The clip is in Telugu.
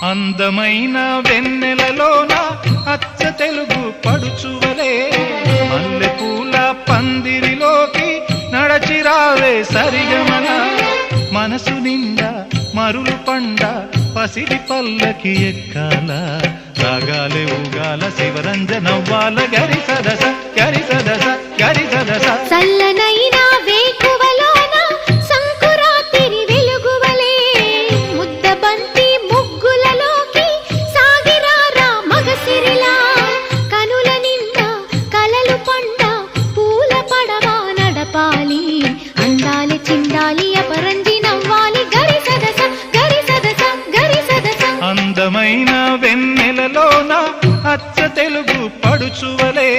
అందమైన వెన్నెలలోన అచ్చ తెలుగు పడుచువలే మల్లెపూల పందిరిలోకి నడచిరావే సరిగమల మనసు నిండా మరులు పండ పసిడి పల్లకి ఎక్కాల రాగాలే ఊగాల శివరంజనవ్వాల గరి సదస గరి సదస గరి సదస చల్లనైనా వేకువలోన సంకురాతిరి వెలుగువలే ముద్దబంతి ముగ్గులలోకి సాగిరారా మగసిరిలా కనుల నిండా కలలు పండ పూల పడవా నడపాలి అందాలి చిందాలి అపరంజి నవ్వాలి గరి సదస గరి సదస గరి సదస అందమైన వెన్నెలలోన అచ్చ తెలుగు పడుచువలే